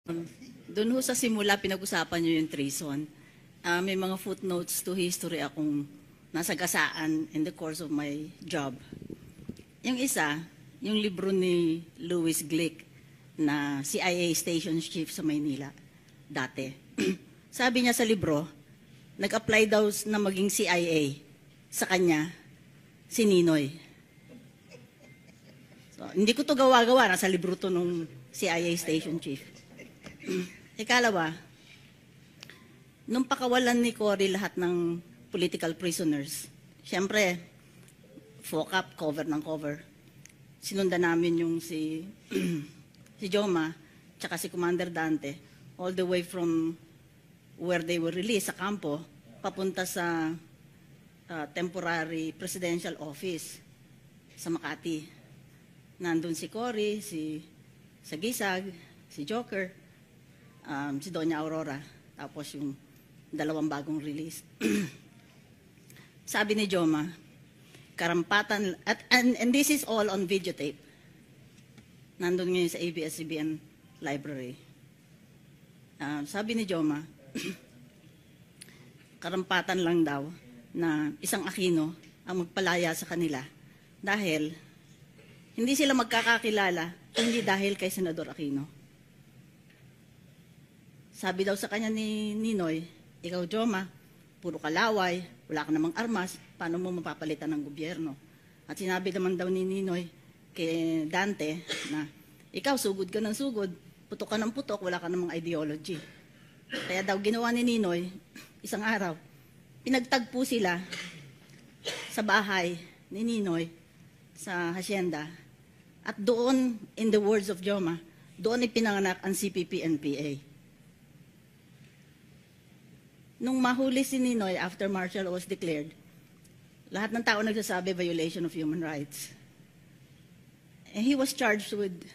Doon ho sa simula, pinag-usapan nyo yung treason. May mga footnotes to history akong nasagasaan in the course of my job. Yung isa, yung libro ni Louis Glick na CIA Station Chief sa Maynila dati. Sabi niya sa libro, nag-apply daw na maging CIA sa kanya si Ninoy. So, hindi ko to gawa-gawa, nasa libro to nung CIA Station Chief. Ikalawa, nung pakawalan ni Cory lahat ng political prisoners, siyempre, FOCAP, cover ng cover. Sinundan namin yung si Joma, tsaka si Commander Dante, all the way from where they were released sa kampo, papunta sa temporary presidential office sa Makati. Nandun si Cory, si Sagisag, si Joker, si Doña Aurora, tapos yung dalawang bagong release. Sabi ni Joma, karampatan, and this is all on videotape. Nandun ngayon sa ABS-CBN library. Sabi ni Joma, karampatan lang daw na isang Aquino ang magpalaya sa kanila dahil hindi sila magkakakilala hindi dahil kay Senador Aquino. Sabi daw sa kanya ni Ninoy, ikaw Joma, puro kalaway, wala ka namang armas, paano mo mapapalitan ng gobyerno? At sinabi naman daw ni Ninoy kay Dante na ikaw sugod ka ng sugod, putok ka ng putok, wala ka namang ideology. Kaya daw ginawa ni Ninoy, isang araw, pinagtagpo sila sa bahay ni Ninoy sa hacienda. At doon, in the words of Joma, doon ipinanganak ang CPP-NPA. Nung mahuli si Ninoy after martial law was declared, lahat ng tao nagsasabi violation of human rights. And he was charged with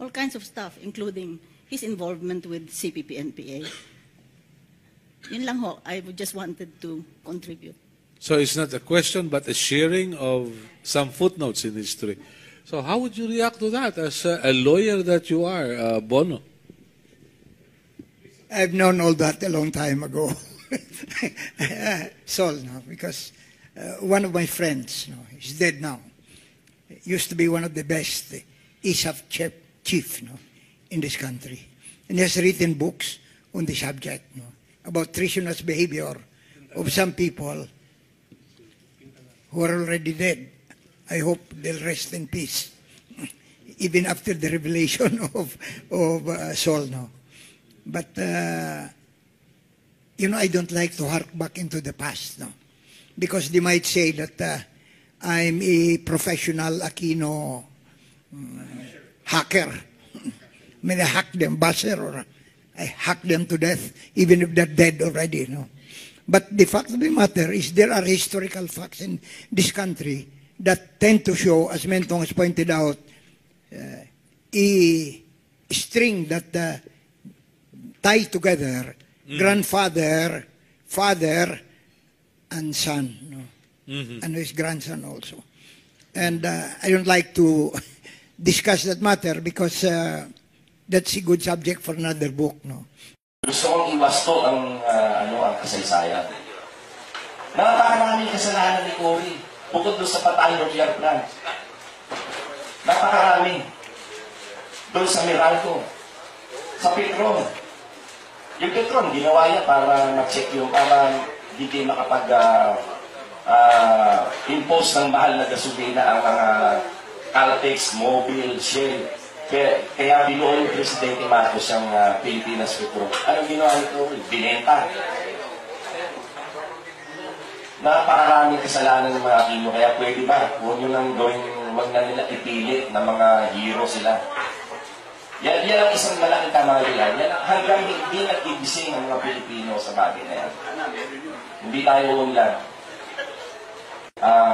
all kinds of stuff, including his involvement with CPP-NPA. Yun lang ho, I just wanted to contribute. So it's not a question, but a sharing of some footnotes in history. So how would you react to that as a lawyer that you are, Bono? I've known all that a long time ago. Sol, no, because one of my friends, no, he's dead now, used to be one of the best ISAF chief, no, in this country. And he has written books on the subject, no, about treasonous behavior of some people who are already dead. I hope they'll rest in peace, even after the revelation of Saul. No? But, you know, I don't like to hark back into the past, no? Because they might say that I'm a professional Aquino hacker. I mean, I hack them, buzzer, or I hack them to death, even if they're dead already. No? But the fact of the matter is there are historical facts in this country that tend to show, as Mentong has pointed out, a string that ties together grandfather, father, and son, no? And his grandson also. And I don't like to discuss that matter because that's a good subject for another book. No? Gusto kong iwasto ang kasaysayan. Napakaraming kasalanan ni Cory. Bukod doon sa patay nuclear plant. Napakarami. Doon sa Meralco. Sa Petron. Yung Petron, ginawa niya para ma-check yung para hindi makapag-impose ng mahal na gasolina ang mga Caltex, Mobil, Shell. Kaya binuo yung Presidente Marcos yung Pilipinas Petron. Anong ginawa nito? Binenta. Napakaraming kasalanan ng mga Aquino, kaya pwede ba? Huwag nyo nang gawin, huwag na nila ipilit na mga hero sila. Yan ang isang malaking kamalian. Yan hanggang hindi nag-ibising ang mga Pilipino sa bagay na yan. Hindi tayo umunlad.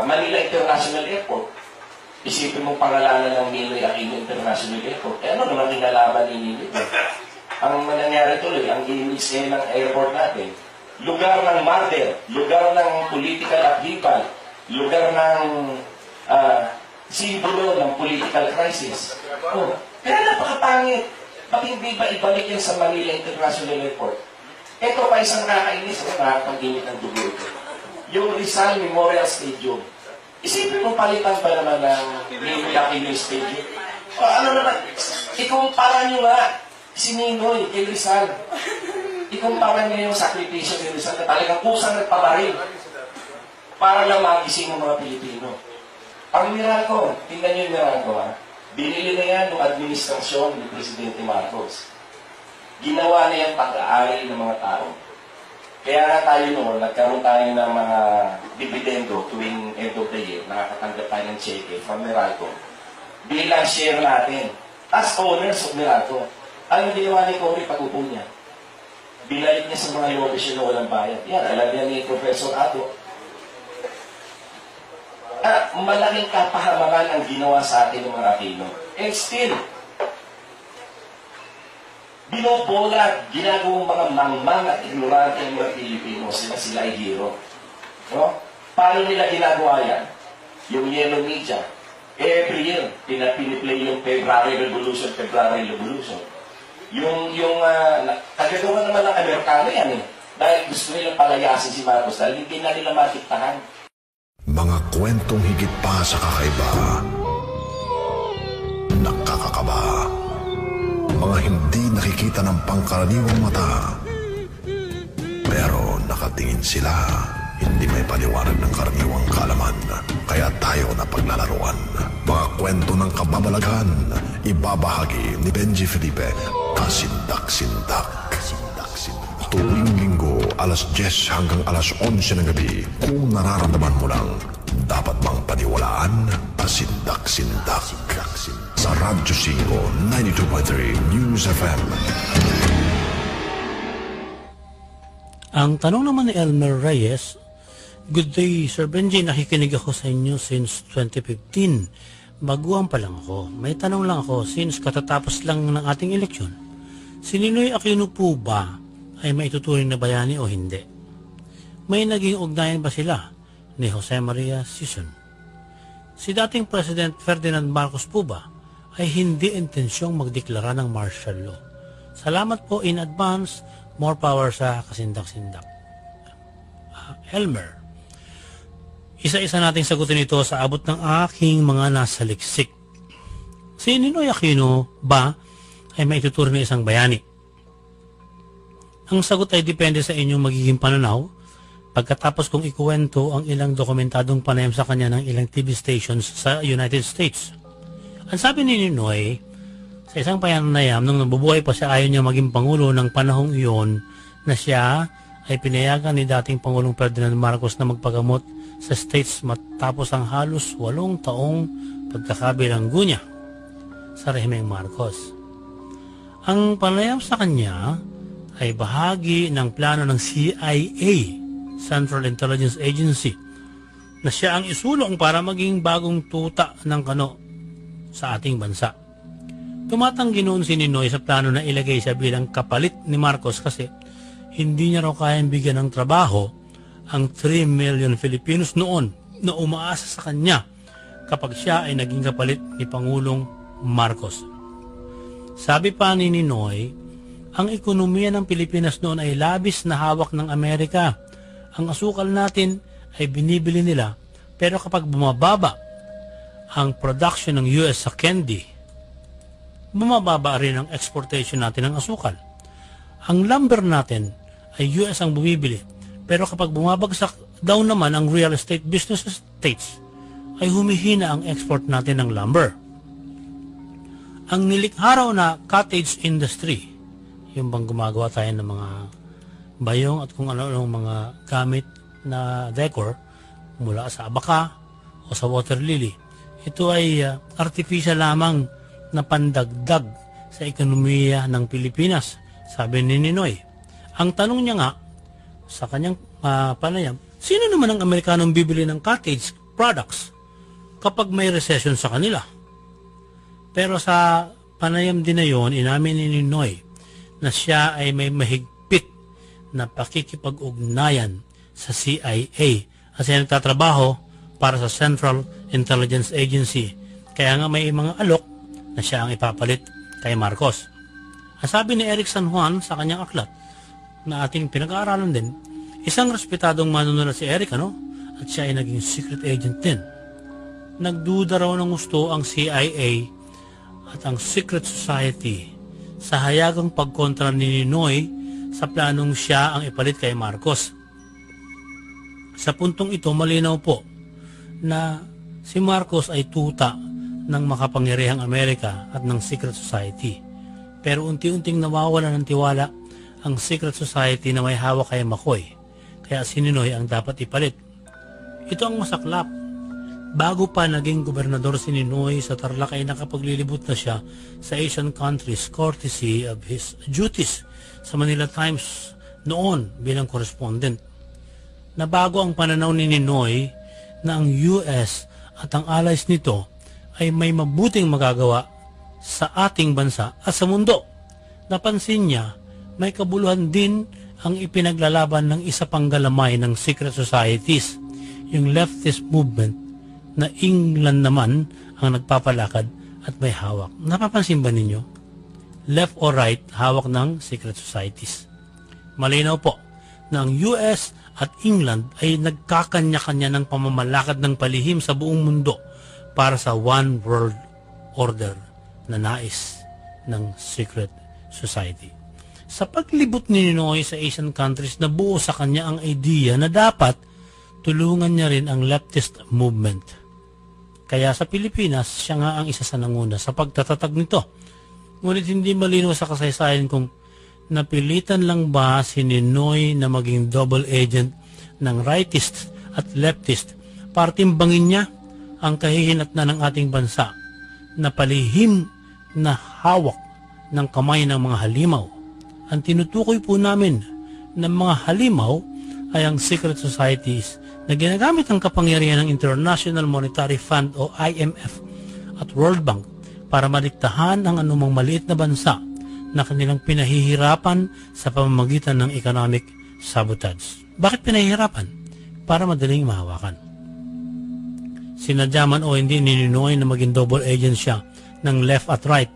Manila International Airport. Isipin mong pangalanan ng Ninoy Aquino International Airport. Ano naman kinalaman ni Ninoy? Ang nangyari tuloy, ang image ng airport natin, lugar ng murder, lugar ng political upheaval, lugar ng simbolo ng political crisis. Oh, kaya napakapangit. Pag hindi ba ibalik yan sa Manila International Airport? Ito pa isang nakakainis at nakakapag-init ng dugo ito. Yung Rizal Memorial Stadium. Isipin mo palitan pa naman ng Ninoy Aquino Stadium. O ano naman, ikumpara nyo nga si Ninoy kay Rizal. Ikumpara nyo yung sakripisyo ni Rizal na talagang kusang nagpabaril para lang magising ng mga Pilipino. Ang Meralco, tingnan nyo yung Meralco ha. Binili na yan ng administrasyon ni Presidente Marcos. Ginawa na yan pag-aari ng mga tao. Kaya nga tayo noon, nagkaroon tayo ng mga dividendo tuwing end of the year, nakakatanggap tayo ng cheque from Meralco. Bilang share natin, as owners of Meralco, ano ginawa ni Cory pag-upo niya? Binalik niya sa mga lobby na walang bayad. Yan, alam niya ni Professor Ato. Malaking kapahamangan ang ginawa sa atin ng mga Aquino. And still, binobola, ginagawang mga mangmang at ignorante ng mga Pilipino sila ay hero. No? Paano nila ginagawa yan? Yung yellow media, every year, piniplay yung February Revolution. Kagagawa naman ng Amerikano yan eh. Dahil gusto nilang palayasin si Marcos dahil hindi na nila matiktahan. Mga kwentong higit pa sa kakaiba, nakakakaba, mga hindi nakikita ng pangkaraniwang mata, pero nakatingin sila, hindi may paliwanag ng karaniwang kaalaman, kaya tayo na paglalaruan. Mga kwento ng kababalaghan, ibabahagi ni Benji Felipe, kasindak-sindak. Tuwing linggo, alas 10 hanggang alas 11 ng gabi, kung nararamdaman mo lang, dapat bang paniwalaan? Kasindak-sindak. Sa Radyo 5, 92.3 News FM. Ang tanong naman ni Elmer Reyes, "Good day, Sir Benji. Nakikinig ako sa inyo since 2015. Baguhan pa lang ako. May tanong lang ako, since katatapos lang ng ating eleksyon, si Ninoy Aquino po ba ay maituturing na bayani o hindi? May naging ugnayan ba sila ni Jose Maria Sison? Si dating President Ferdinand Marcos po ba ay hindi intensyong magdeklara ng martial law? Salamat po in advance. More power sa kasindak-sindak." Elmer, isa-isa nating sagutin ito sa abot ng aking mga nasa liksik. Si Ninoy Aquino ba ay maituturing na isang bayani? Ang sagot ay depende sa inyong magiging pananaw pagkatapos kong ikuwento ang ilang dokumentadong panayam sa kanya ng ilang TV stations sa United States. Ang sabi ni Ninoy, sa isang panayam nung nabubuhay pa siya, ayaw niya maging pangulo ng panahong iyon na siya ay pinayagan ni dating Pangulong Ferdinand Marcos na magpagamot sa States matapos ang halos 8 taong pagkakabilanggo niya sa rehimeng Marcos. Ang panayam sa kanya ay bahagi ng plano ng CIA, Central Intelligence Agency, na siya ang isulong para maging bagong tuta ng kano sa ating bansa. Tumatanggi noon si Ninoy sa plano na ilagay siya bilang kapalit ni Marcos kasi hindi niya raw kayang bigyan ng trabaho ang 3 million Filipinos noon na umaasa sa kanya kapag siya ay naging kapalit ni Pangulong Marcos. Sabi pa ni Ninoy, ang ekonomiya ng Pilipinas noon ay labis na hawak ng Amerika. Ang asukal natin ay binibili nila, pero kapag bumababa ang production ng US sa candy, bumababa rin ang exportation natin ng asukal. Ang lumber natin ay US ang bumibili, pero kapag bumabagsak daw naman ang real estate business sa States, ay humihina ang export natin ng lumber. Ang nilikha raw na cottage industry, yung bang gumagawa tayo ng mga bayong at kung ano-anong mga gamit na decor mula sa abaka o sa water lily, ito ay artificial lamang na pandagdag sa ekonomiya ng Pilipinas, sabi ni Ninoy. Ang tanong niya nga sa kanyang panayam, sino naman ang Amerikanong bibili ng cottage products kapag may recession sa kanila? Pero sa panayam din na yon, inamin ni Ninoy na siya ay may mahigpit na pakikipag-ugnayan sa CIA kasi nagtatrabaho para sa Central Intelligence Agency. Kaya nga may mga alok na siya ang ipapalit kay Marcos. Ang sabi ni Eric San Juan sa kanyang aklat na ating pinag-aaralan din, isang respetadong manunulat si Eric, at siya ay naging secret agent din. Nagduda raw ng gusto ang CIA at ang secret society sa hayagang pagkontra ni Ninoy sa planong siya ang ipalit kay Marcos. Sa puntong ito, malinaw po na si Marcos ay tuta ng makapangyarihang Amerika at ng secret society. Pero unti-unting nawawala ng tiwala ang secret society na may hawak kay McCoy. Kaya si Ninoy ang dapat ipalit. Ito ang masaklap. Bago pa naging gobernador si Ninoy sa Tarlac ay nakapaglilibot na siya sa Asian countries courtesy of his duties sa Manila Times noon bilang correspondent. Nabago ang pananaw ni Ninoy na ang US at ang allies nito ay may mabuting magagawa sa ating bansa at sa mundo. Napansin niya may kabuluhan din ang ipinaglalaban ng isa pang galamay ng secret societies, yung leftist movement na England naman ang nagpapalakad at may hawak. Napapansin ba ninyo? Left or right, hawak ng secret societies. Malinaw po na ang US at England ay nagkakanya-kanya ng pamamalakad ng palihim sa buong mundo para sa one world order na nais ng secret society. Sa paglibot ni Ninoy sa Asian countries, nabuo sa kanya ang idea na dapat tulungan niya rin ang leftist movement. Kaya sa Pilipinas, siya nga ang isa sa nanguna sa pagtatatag nito. Ngunit hindi malinaw sa kasaysayan kung napilitan lang ba si Ninoy na maging double agent ng rightist at leftist para timbangin niya ang kahihinatnan ng ating bansa na palihim na hawak ng kamay ng mga halimaw. Ang tinutukoy po namin ng mga halimaw ay ang secret societies na ginagamit ang kapangyarihan ng International Monetary Fund o IMF at World Bank para madiktahan ang anumang maliit na bansa na kanilang pinahihirapan sa pamamagitan ng economic sabotage. Bakit pinahihirapan? Para madaling mahawakan. Sinadyaman o hindi ni Ninoy na maging double agent siya ng left at right.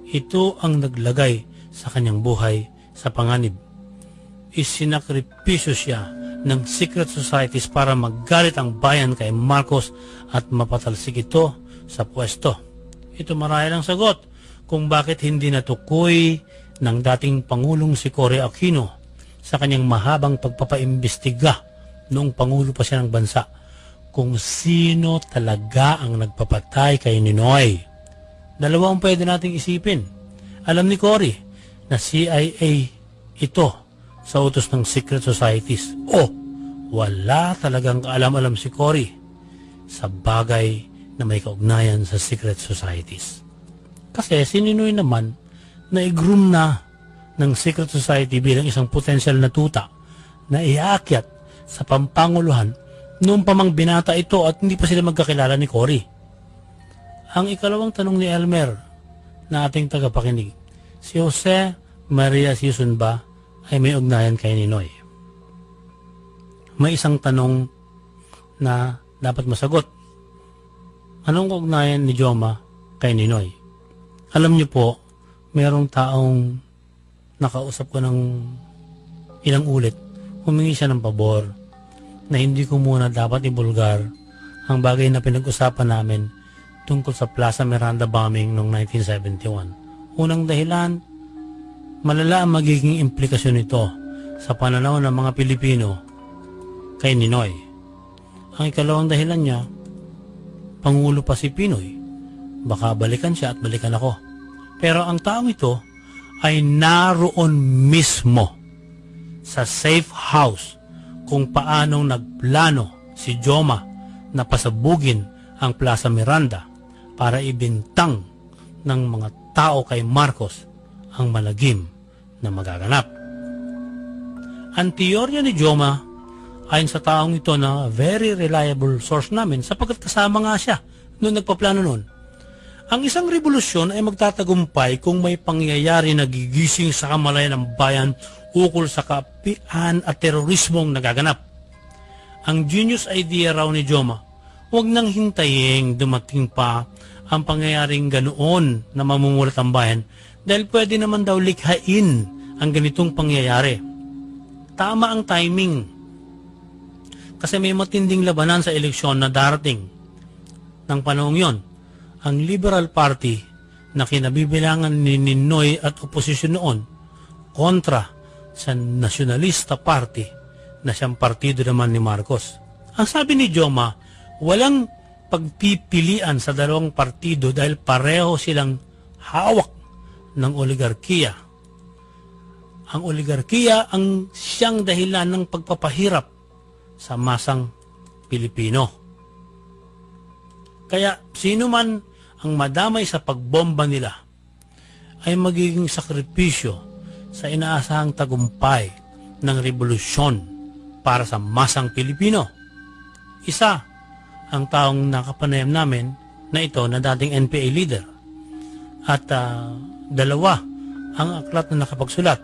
Ito ang naglagay sa kanyang buhay sa panganib. Isinakripisyo siya ng secret societies para maggalit ang bayan kay Marcos at mapatalsik ito sa pwesto. Ito marahil ang sagot kung bakit hindi natukoy ng dating Pangulong si Cory Aquino sa kanyang mahabang pagpapaimbestiga noong Pangulo pa siya ng bansa kung sino talaga ang nagpapatay kay Ninoy. Dalawa ang pwede nating isipin. Alam ni Cory na CIA ito sa utos ng secret societies o wala talagang kaalam-alam si Cory sa bagay na may kaugnayan sa secret societies. Kasi si Ninoy naman na i-groom na ng secret society bilang isang potensyal na tuta na iaakyat sa pampanguluhan noong pamang binata ito at hindi pa sila magkakilala ni Cory. Ang ikalawang tanong ni Elmer na ating tagapakinig, si Jose Maria Sison ba ay may ugnayan kay Ninoy? May isang tanong na dapat masagot. Anong ugnayan ni Joma kay Ninoy? Alam niyo po, mayroong taong nakausap ko ng ilang ulit, humingi siya ng pabor na hindi ko muna dapat ibulgar ang bagay na pinag-usapan namin tungkol sa Plaza Miranda bombing noong 1971. Unang dahilan, malala ang magiging implikasyon nito sa pananaw ng mga Pilipino kay Ninoy. Ang ikalawang dahilan niya, Pangulo pa si Pinoy, baka balikan siya at balikan ako. Pero ang taong ito ay naroon mismo sa safe house kung paanong nagplano si Joma na pasabugin ang Plaza Miranda para ibintang ng mga tao kay Marcos ang malagim na magaganap. Ang teorya ni Joma ayon sa taong ito na very reliable source namin sapagkat kasama nga siya noong nagpaplano noon. Ang isang revolusyon ay magtatagumpay kung may pangyayari na gigising sa kamalayan ng bayan ukol sa kaapian at terorismong nagaganap. Ang genius idea raw ni Joma, huwag nang hintayin dumating pa ang pangyayaring ganoon na mamumulat ang bayan Dahil pwede naman daw likhain ang ganitong pangyayari. Tama ang timing. Kasi may matinding labanan sa eleksyon na darating. Nang panahong yon, ang Liberal Party na kinabibilangan ni Ninoy at oposisyon noon kontra sa Nacionalista Party na siyang partido naman ni Marcos. Ang sabi ni Joma, walang pagpipilian sa dalawang partido dahil pareho silang hawak ng oligarkiya. Ang oligarkiya ang siyang dahilan ng pagpapahirap sa masang Pilipino. Kaya sino man ang madamay sa pagbomba nila ay magiging sakripisyo sa inaasahang tagumpay ng revolusyon para sa masang Pilipino. Isa ang taong nakapanayam namin na ito na dating NPA leader. At dalawa ang aklat na nakapagsulat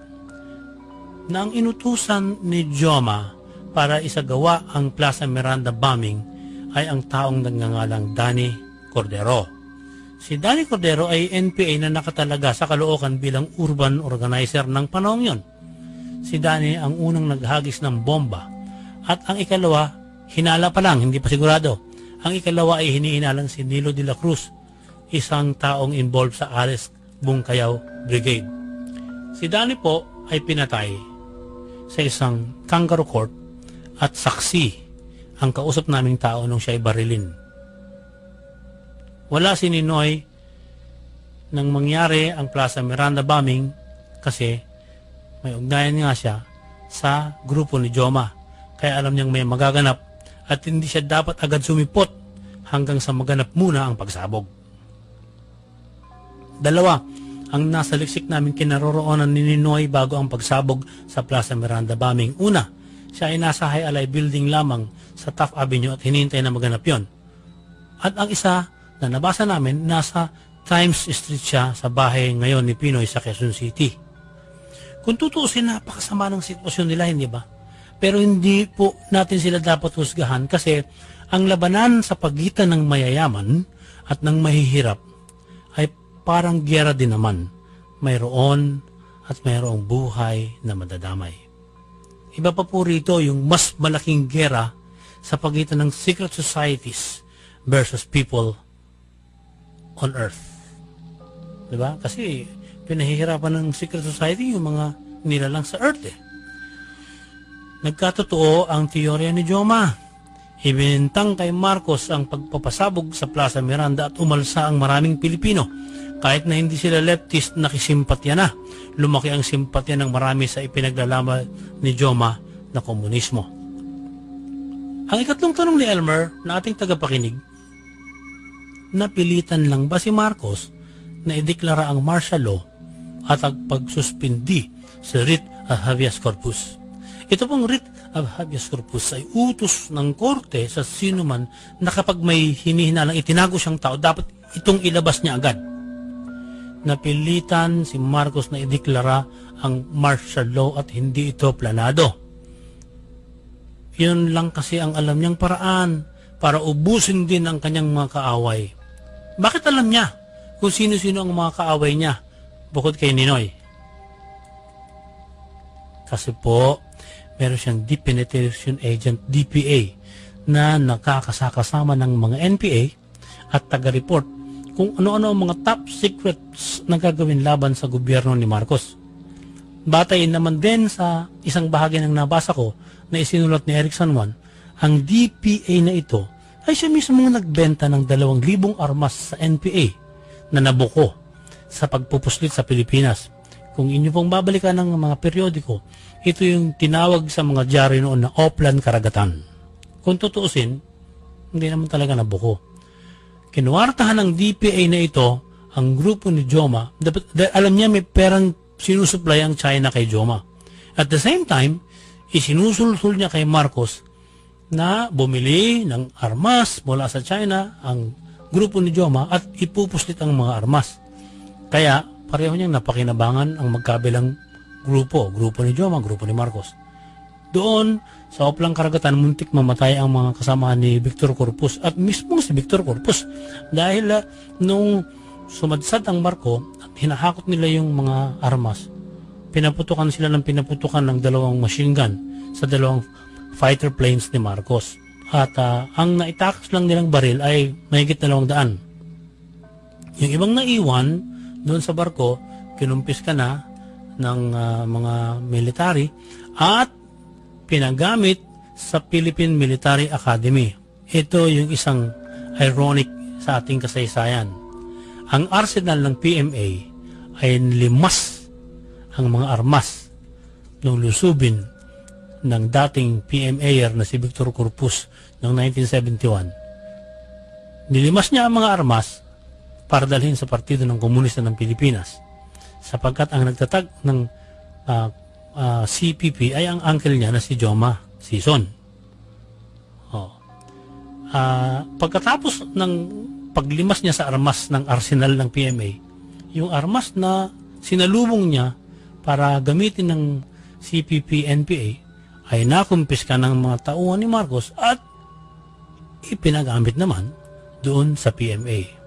na ang inutusan ni Joma para isagawa ang Plaza Miranda bombing ay ang taong nagngangalang Danny Cordero. Si Danny Cordero ay NPA na nakatalaga sa Caloocan bilang urban organizer ng panahong yon. Si Danny ang unang naghagis ng bomba at ang ikalawa, hinala pa lang, hindi pa sigurado. Ang ikalawa ay hinihinala si Nilo de la Cruz, isang taong involved sa Alice Bungkayaw Brigade. Si Danny po ay pinatay sa isang kangaroo court at saksi ang kausap naming tao nung siya ay barilin. Wala si Ninoy nang mangyari ang Plaza Miranda bombing kasi may ugnayan nga siya sa grupo ni Joma. Kaya alam niyang may magaganap at hindi siya dapat agad sumipot hanggang sa maganap muna ang pagsabog. Dalawa ang nasa liksik namin kinaroroonan ni Ninoy bago ang pagsabog sa Plaza Miranda bombing. Una, siya ay nasa High Alay building lamang sa Taft Avenue at hinintay na maganap yon. At ang isa na nabasa namin, nasa Times Street siya sa bahay ngayon ni Pinoy sa Quezon City. Kung tutuusin, napakasama ng sitwasyon nila, hindi ba? Pero hindi po natin sila dapat husgahan kasi ang labanan sa pagitan ng mayayaman at ng mahihirap ay parang giyera din naman. Mayroon at mayroong buhay na madadamay. Iba pa po rito yung mas malaking giyera sa pagitan ng secret societies versus people on earth. Diba? Kasi pinahihirapan ng secret society yung mga nilalang sa earth eh. Nagkatotoo ang teorya ni Joma. Ibinintang kay Marcos ang pagpapasabog sa Plaza Miranda at umalsa ang maraming Pilipino. Kahit na hindi sila leftist, nakisimpatya na. Lumaki ang simpatya ng marami sa ipinaglalaban ni Joma na komunismo. Ang ikatlong tanong ni Elmer na ating tagapakinig, napilitan lang ba si Marcos na ideklara ang martial law at ang pagsuspindi sa writ of habeas corpus? Ito pong writ of habeas corpus ay utos ng korte sa sino man na kapag may hinihinalang itinago siyang tao, dapat itong ilabas niya agad. Napilitan si Marcos na ideklara ang martial law at hindi ito planado. Yun lang kasi ang alam niyang paraan para ubusin din ang kanyang mga kaaway. Bakit alam niya kung sino-sino ang mga kaaway niya bukod kay Ninoy? Kasi po, meron siyang Deep Penetration Agent, DPA, na nakakasakasama ng mga NPA at taga-report kung ano-ano ang mga top secrets na gagawin laban sa gobyerno ni Marcos. Batay naman din sa isang bahagi ng nabasa ko na isinulat ni Eric San Juan, ang DPA na ito ay siya mismo nagbenta ng 2,000 armas sa NPA na nabuko sa pagpupuslit sa Pilipinas. Kung inyo pong babalikan ng mga periodiko, ito yung tinawag sa mga dyaryo noon na Oplan Karagatan. Kung tutuusin, hindi naman talaga nabuko. Kinuwartahan ng DPA na ito ang grupo ni Joma. Alam niya may perang sinusupply ang China kay Joma. At the same time, isinusulsul niya kay Marcos na bumili ng armas mula sa China ang grupo ni Joma at ipupuslit ang mga armas. Kaya pareho niyang napakinabangan ang magkabilang grupo ni Joma, grupo ni Marcos. Doon sa Oplang Karagatan, muntik mamatay ang mga kasamahan ni Victor Corpus at mismo si Victor Corpus dahil nung sumadsad ang barko at hinahakot nila yung mga armas. Pinaputukan sila ng pinaputukan ng 2 machine gun sa 2 fighter planes ni Marcos. At ang naitakas lang nilang baril ay mahigit 200. Yung ibang naiwan doon sa barko, kinumpis ka na ng mga military at pinagamit sa Philippine Military Academy. Ito yung isang ironic sa ating kasaysayan. Ang arsenal ng PMA ay limas ang mga armas ng lusubin ng dating PMAer na si Victor Corpus noong 1971. Nilimas niya ang mga armas para dalhin sa Partido ng Komunista ng Pilipinas, sapagkat ang nagtatag ng CPP ay ang uncle niya na si Joma Sison. Pagkatapos ng paglimas niya sa armas ng arsenal ng PMA, yung armas na sinalubong niya para gamitin ng CPP-NPA ay nakumpiska ng mga tauhan ni Marcos at ipinagamit naman doon sa PMA.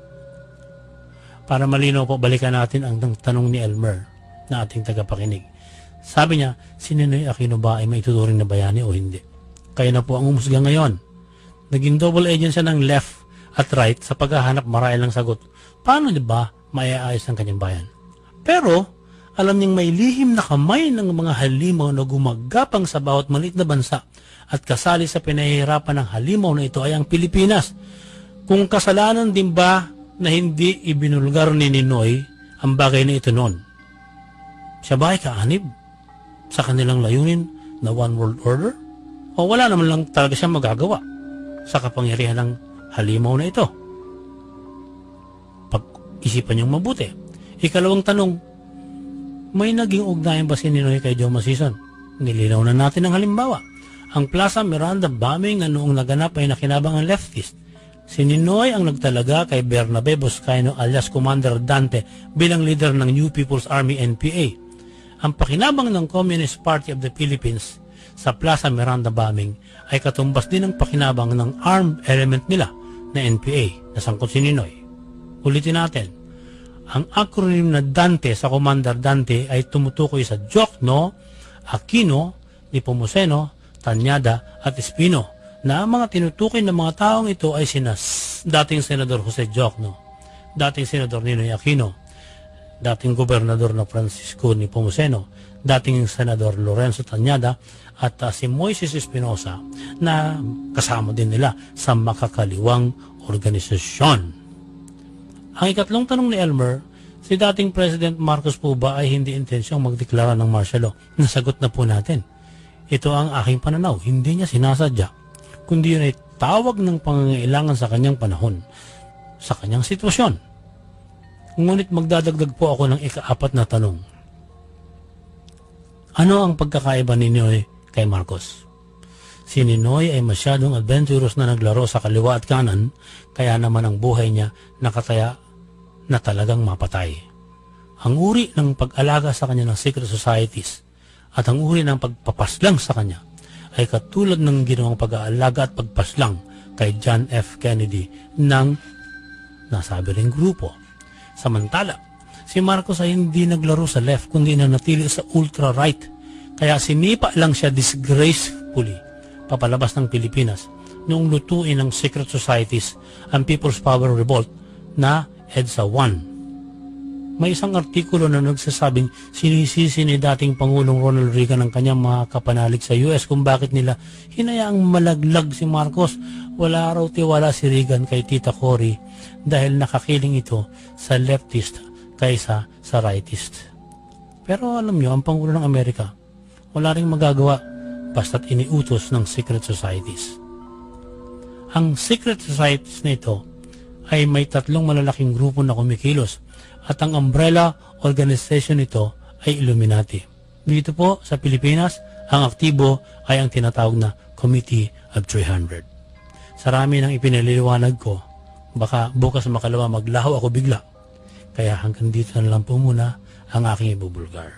Para malinaw po, balikan natin ang tanong ni Elmer na ating tagapakinig. Sabi niya, si Ninoy Aquino ba ay maituturing na bayani o hindi? Kaya na po ang umusga ngayon. Naging double agent siya ng left at right sa paghahanap marahil ng sagot. Paano ba maiaayos ang kanyang bayan? Pero, alam niyang may lihim na kamay ng mga halimaw na gumagapang sa bawat maliit na bansa at kasali sa pinahihirapan ng halimaw na ito ay ang Pilipinas. Kung kasalanan din ba na hindi ibinulgar ni Ninoy ang bagay na ito noon? Siya ba ay kaanib sa kanilang layunin na one world order? O wala naman lang talaga siya magagawa sa kapangyarihan ng halimaw na ito? Pag-isipan niyong mabuti. Ikalawang tanong, may naging ugnayan ba si Ninoy kay Joma Sison? Nilinaw na natin ang halimbawa. Ang Plaza Miranda bombing na noong naganap ay nakinabang ang leftist. Si Ninoy ang nagtalaga kay Bernabe Boscaino alias Commander Dante bilang leader ng New People's Army NPA. Ang pakinabang ng Communist Party of the Philippines sa Plaza Miranda bombing ay katumbas din ng pakinabang ng armed element nila na NPA na sangkot si Ninoy. Ulitin natin. Ang acronym na Dante sa Commander Dante ay tumutukoy sa Diokno, Aquino, Nepomuceno, Tanyada at Espino, na ang mga tinutukoy ng mga taong ito ay dating Senador Jose Diokno, dating Senador Ninoy Aquino, dating Gobernador na Francisco Nepomuceno, dating Senador Lorenzo Tanyada at si Moises Espinosa na kasama din nila sa makakaliwang organisasyon. Ang ikatlong tanong ni Elmer, si dating President Marcos po ba ay hindi intensyong magdeklara ng martial law? Nasagot na po natin. Ito ang aking pananaw. Hindi niya sinasadya, kundi yun ay tawag ng pangangailangan sa kanyang panahon, sa kanyang sitwasyon. Ngunit magdadagdag po ako ng ika-4 na tanong. Ano ang pagkakaiba ni Ninoy kay Marcos? Si Ninoy ay masyadong adventurous na naglaro sa kaliwa at kanan, kaya naman ang buhay niya nakataya na talagang mapatay. Ang uri ng pag-alaga sa kanya ng secret societies at ang uri ng pagpapaslang sa kanya ay katulad ng ginawang pag-aalaga at pagpaslang kay John F. Kennedy ng nasabi ring grupo. Samantala, si Marcos ay hindi naglaro sa left kundi nanatili sa ultra-right, kaya sinipa lang siya disgracefully papalabas ng Pilipinas noong lutuin ng secret societies ang People's Power Revolt na EDSA 1. May isang artikulo na nagsasabing sinisisi ni dating Pangulong Ronald Reagan ang kanyang mga kapanalig sa US kung bakit nila hinayaang malaglag si Marcos. Wala raw tiwala si Reagan kay Tita Cory dahil nakakiling ito sa leftist kaysa sa rightist. Pero alam nyo, ang Pangulo ng Amerika, wala ring magagawa basta't iniutos ng secret societies. Ang secret societies na ito ay may 3 malalaking grupo na kumikilos at ang umbrella organization nito ay Illuminati. Dito po sa Pilipinas, ang aktibo ay ang tinatawag na Committee of 300. Sa rami ng ipinaliliwanag ko, baka bukas makalawa maglaho ako bigla. Kaya hanggang dito na lang po muna ang aking ibubulgar.